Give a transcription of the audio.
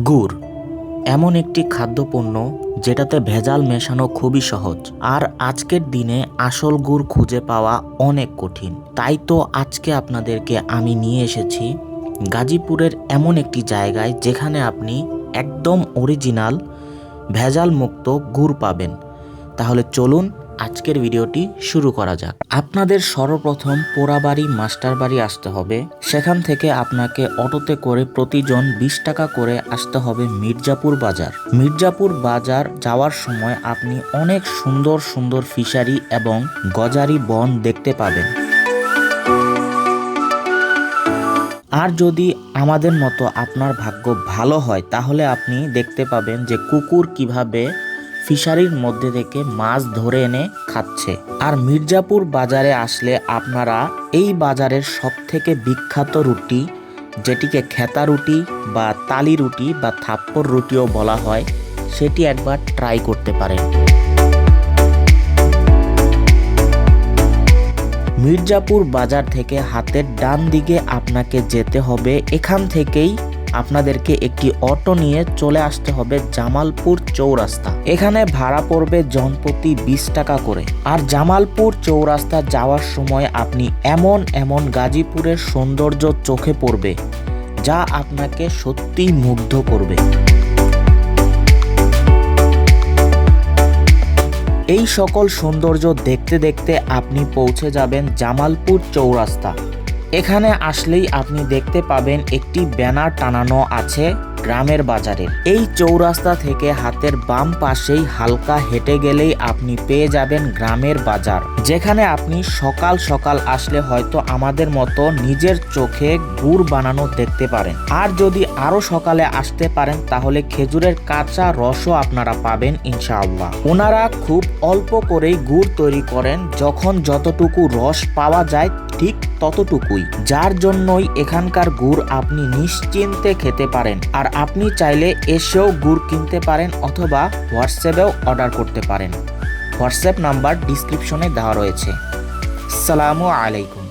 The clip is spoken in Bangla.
গুড় এমন একটি খাদ্যপণ্য যেটাতে ভেজাল মেশানো খুবই সহজ, আর আজকের দিনে আসল গুড় খুঁজে পাওয়া অনেক কঠিন। তাই তো আজকে আপনাদেরকে আমি নিয়ে এসেছি গাজীপুরের এমন একটি জায়গায় যেখানে আপনি একদম অরিজিনাল ভেজাল মুক্ত গুড় পাবেন। তাহলে চলুন আজকের ভিডিওটি শুরু করা যাক। আপনাদের সর্বপ্রথম পোড়াবাড়ি মাস্টার বাড়ি আসতে হবে। সেখান থেকে আপনাকে অটোতে করে প্রতিজন 20 টাকা করে আসতে হবে মির্জাপুর বাজার। মির্জাপুর বাজার যাওয়ার সময় আপনি অনেক সুন্দর সুন্দর ফিশারি এবং গজারি বন দেখতে পাবেন। আর যদি আমাদের মতো আপনার ভাগ্য ভালো হয় তাহলে আপনি দেখতে পাবেন যে কুকুর কিভাবে ফিশারির মধ্যে থেকে মাছ ধরে এনে খাচ্ছে। আর মির্জাপুর বাজারে আসলে আপনারা এই বাজারের সবথেকে বিখ্যাত রুটি, যেটিকে খেতা রুটি বা তালি রুটি বা থাপ্পড় রুটিও বলা হয়, সেটি একবার ট্রাই করতে পারেন। মির্জাপুর বাজার থেকে হাতের ডান দিকে আপনাকে যেতে হবে। এখান থেকেই আপনাদেরকে একটি অটো নিয়ে চলে আসতে হবে জামালপুর চৌরাস্তা। এখানে ভাড়া পড়বে জনপ্রতি 20 টাকা করে। আর জামালপুর চৌরাস্তা যাওয়ার সময় আপনি এমন গাজীপুরের সৌন্দর্য চোখে পড়বে যা আপনাকে সত্যিই মুগ্ধ করবে। এই সকল সৌন্দর্য দেখতে দেখতে আপনি পৌঁছে যাবেন জামালপুর চৌরাস্তা। এখানে আসলেই আপনি দেখতে পাবেন একটি ব্যানার টানানো আছে গ্রামের বাজারের। এই চৌরাস্তা থেকে হাতের বাম পাশেই হালকা হেঁটে গেলেই আপনি পেয়ে যাবেন গ্রামের বাজার, যেখানে আপনি সকাল সকাল আসলে হয়তো আমাদের মতো নিজের চোখে গুড় বানানো দেখতে পারেন। আর যদি আরো সকালে আসতে পারেন তাহলে খেজুরের কাঁচা রসও আপনারা পাবেন ইনশাআল্লাহ। ওনারা খুব অল্প করেই গুড় তৈরি করেন, যখন যতটুকু রস পাওয়া যায় ঠিক ততটুকুই, যার জন্যই এখানকার গুড় আপনি নিশ্চিন্তে খেতে পারেন। আর আপনি চাইলে এসেও গুড় কিনতে পারেন অথবা হোয়াটসঅ্যাপেও অর্ডার করতে পারেন। হোয়াটসঅ্যাপ নাম্বার ডিসক্রিপশনে দেওয়া রয়েছে। আসসালামু আলাইকুম।